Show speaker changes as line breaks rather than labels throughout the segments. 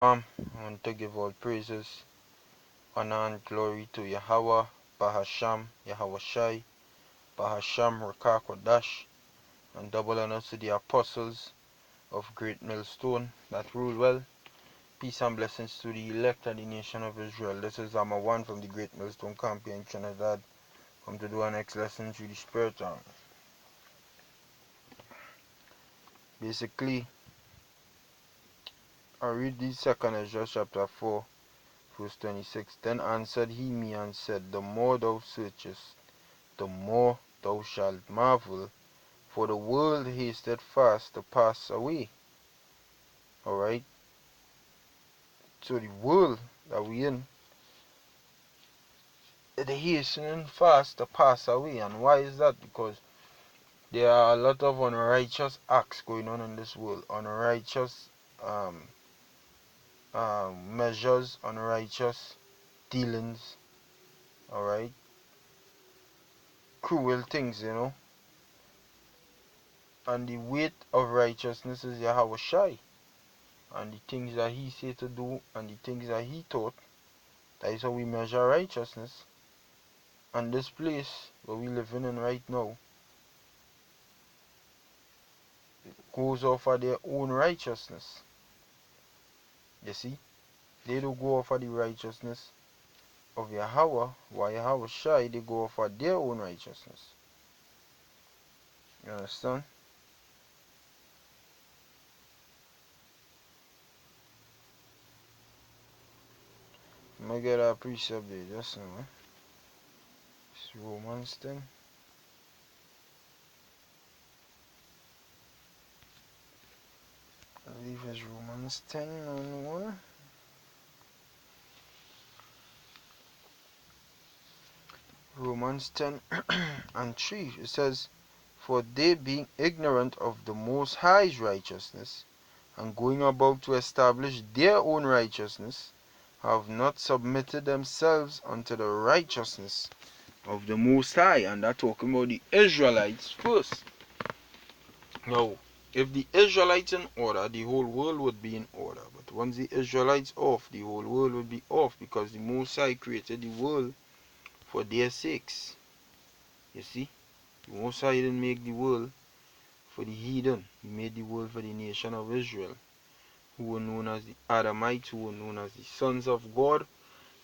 I want to give all praises, honor, and glory to Yahweh, Bahasham, Yahweh Shai, Bahasham, Rakah Kodash, and double honor to the apostles of Great Millstone that rule well. Peace and blessings to the elect and the nation of Israel. This is Amma One from the Great Millstone Camp here in Trinidad. Come to do our next lesson through the Spirit. Basically, I read the second Ezra chapter 4, verse 26. Then answered he me and said, The more thou searchest, the more thou shalt marvel, for the world hasted fast to pass away. Alright? So the world that we in, it hastening fast to pass away. And why is that? Because there are a lot of unrighteous acts going on in this world. Unrighteous measures, unrighteous dealings. Alright? Cruel things, And the weight of righteousness is Yahweh Shai. And the things that he said to do and the things that he taught, that is how we measure righteousness. And this place where we living in right now goes off of their own righteousness. You see? They don't go off of the righteousness of Yahweh, while Yahweh Shai, they go off of their own righteousness. You understand? I'm gonna get a precept there just now. It's Romans 10. I believe it's Romans 10 and 1. Romans 10 and 3. It says, For they being ignorant of the Most High's righteousness, and going about to establish their own righteousness, have not submitted themselves unto the righteousness of the Most High. And that's talking about the Israelites first. Now, if the Israelites in order, the whole world would be in order. But once the Israelites off, the whole world would be off, because the Most High created the world for their sakes. You see? The Most High didn't make the world for the heathen. He made the world for the nation of Israel, who were known as the Adamites, who were known as the sons of God,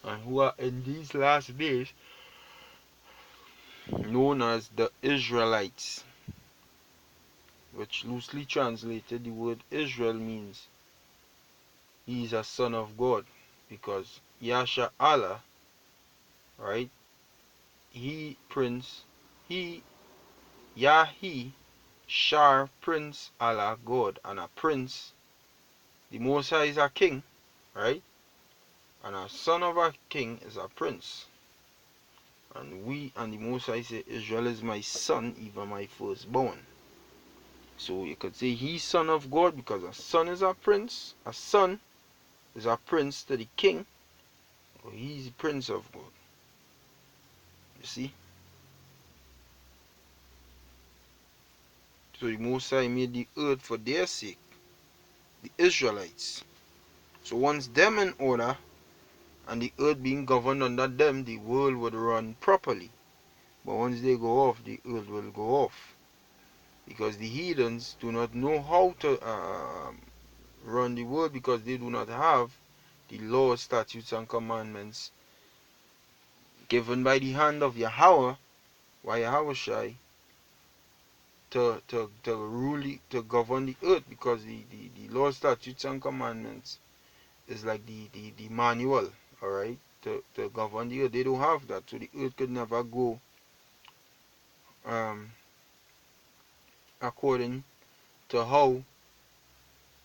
and who are in these last days known as the Israelites, which loosely translated the word Israel means he is a son of God, because Yasha Allah, right? He prince, he Yahi Shar Prince Allah God, and a prince, the Most High is a king, right? And a son of a king is a prince. And the Most High say, Israel is my son, even my firstborn. So you could say he's son of God, because a son is a prince. A son is a prince to the king. Or he's the prince of God. You see? So the Most High made the earth for their sake, the Israelites. So once them in order, and the earth being governed under them, the world would run properly. But once they go off, the earth will go off. Because the heathens do not know how to run the world, because they do not have the laws, statutes, and commandments given by the hand of Yahweh, why Yahweh Shai, to govern the earth, because the laws, statutes, and commandments is like the manual, alright, to govern the earth. They don't have that, so the earth could never go according to how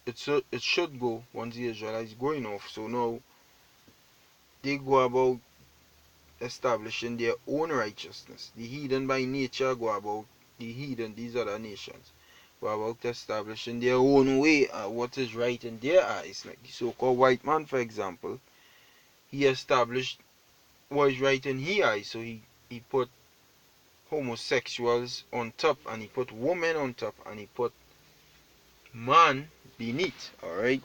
it should go once the Israelites going off. So now they go about establishing their own righteousness. The heathen by nature go about, the heathen, these other nations, go about establishing their own way what is right in their eyes. Like the so-called white man, for example, he established what is right in his eyes. So he put homosexuals on top, and he put women on top, and he put man beneath. Alright?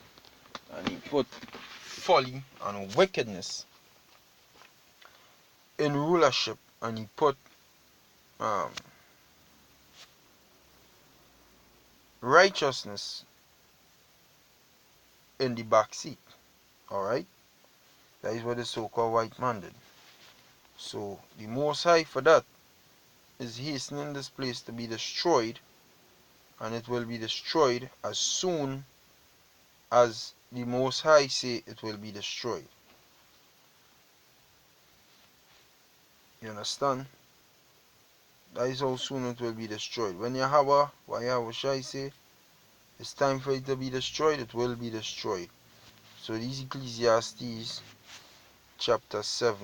and he put folly and wickedness in rulership, and he put um, righteousness in the back seat. Alright? That is what the so-called white man did. So the Most High for that is hastening this place to be destroyed, and it will be destroyed as soon as the Most High say it will be destroyed. You understand? That is how soon it will be destroyed. When Yahweh Shai say it's time for it to be destroyed, it will be destroyed. So this is Ecclesiastes chapter 7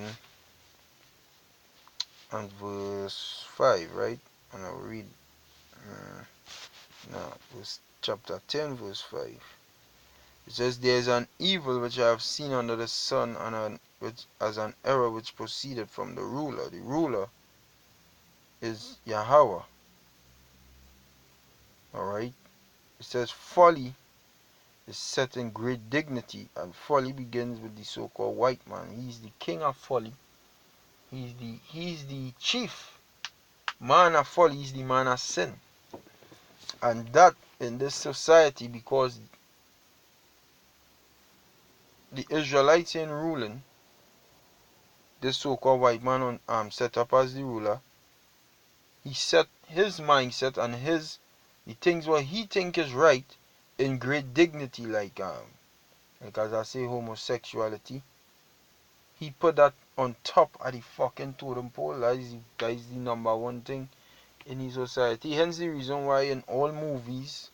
and verse 5, right? And I'll read now verse chapter 10 verse 5. It says, there is an evil which I have seen under the sun, and as an error which proceeded from the ruler. The ruler is Yahweh. Alright? It says folly is set in great dignity, and folly begins with the so-called white man. He's the king of folly. He's the chief man of folly. He's the man of sin. And that in this society, because the Israelites in ruling, this so-called white man set up as the ruler, he set his mindset and the things what he think is right in great dignity, like as I say, homosexuality. He put that on top of the fucking totem pole. That is the number one thing in his society. Hence the reason why in all movies,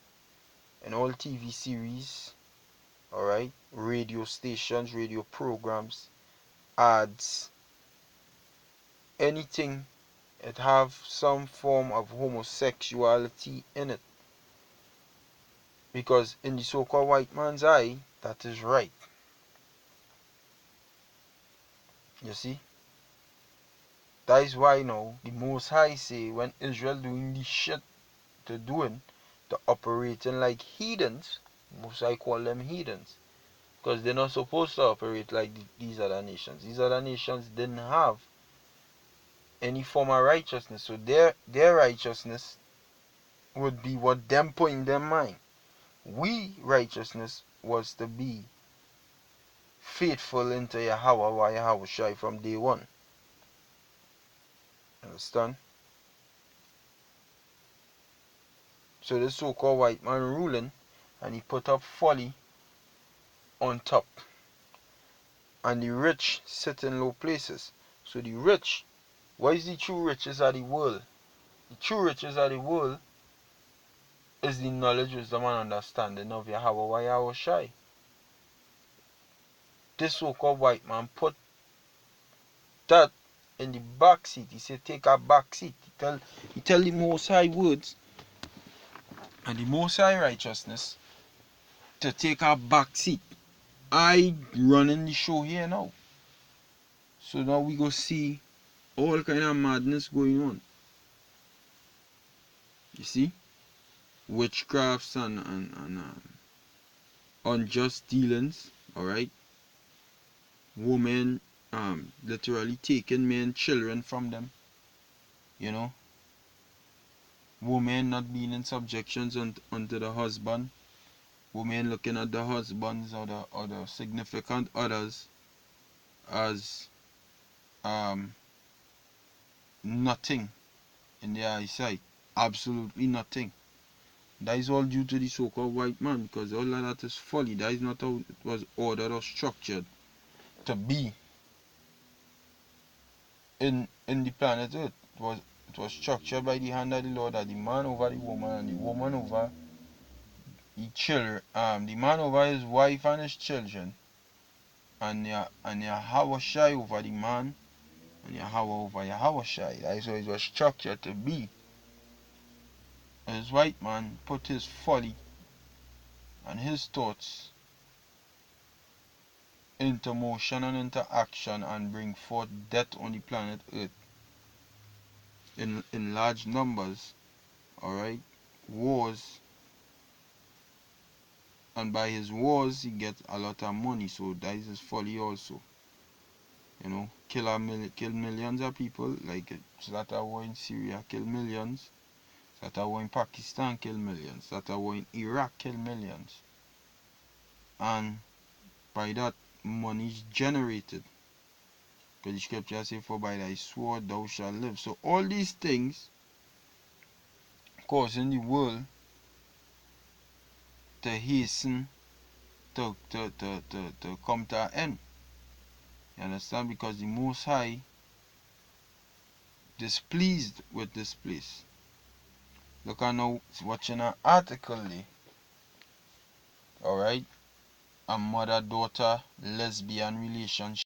in all TV series, alright, radio stations, radio programs, ads, anything, it have some form of homosexuality in it. Because in the so-called white man's eye, that is right. You see? That is why now the Most High say when Israel doing the shit they're doing, they're operating like heathens. Most High call them heathens. Because they're not supposed to operate like these other nations. These other nations didn't have any form of righteousness. So their righteousness would be what them put in their mind. We righteousness was to be faithful into Yahweh or Yahweh Shai from day one. Understand? So the so-called white man ruling, and he put up folly on top. And the rich sit in low places. So the rich, what is the true riches of the world? The true riches of the world is the knowledge, wisdom, and understanding of Yahweh or Yahweh Shai. This so-called white man put that in the back seat. He said, take a back seat. He tell the Most High words and the Most High righteousness to take a back seat. I running the show here now. So now we go see all kind of madness going on. You see? Witchcrafts and unjust dealings, alright? Women literally taking men, children from them. You know? Women not being in subjections unto the husband. Women looking at the husbands or the significant others as nothing in their eyesight. Absolutely nothing. That is all due to the so-called white man, because all of that is folly. That is not how it was ordered or structured to be in the planet Earth. It was structured by the hand of the Lord, that the man over the woman and the woman over the children, the man over his wife and his children, and Yahweh Shai over the man, and Yahweh over Yahweh Shai. That is how it was structured to be. This white man put his folly and his thoughts into motion and into action and bring forth death on the planet Earth in large numbers, alright, wars, and by his wars he gets a lot of money. So that is his folly also. You know, kill millions of people, like that are war in Syria, kill millions. That are war in Pakistan, kill millions. That are war in Iraq, kill millions. And by that, money is generated. Because the scripture says, for by thy sword thou shalt live. So all these things causing the world to hasten to come to an end. You understand? Because the Most High displeased with this place. Look, I now watching an article there. Alright? A mother-daughter lesbian relationship.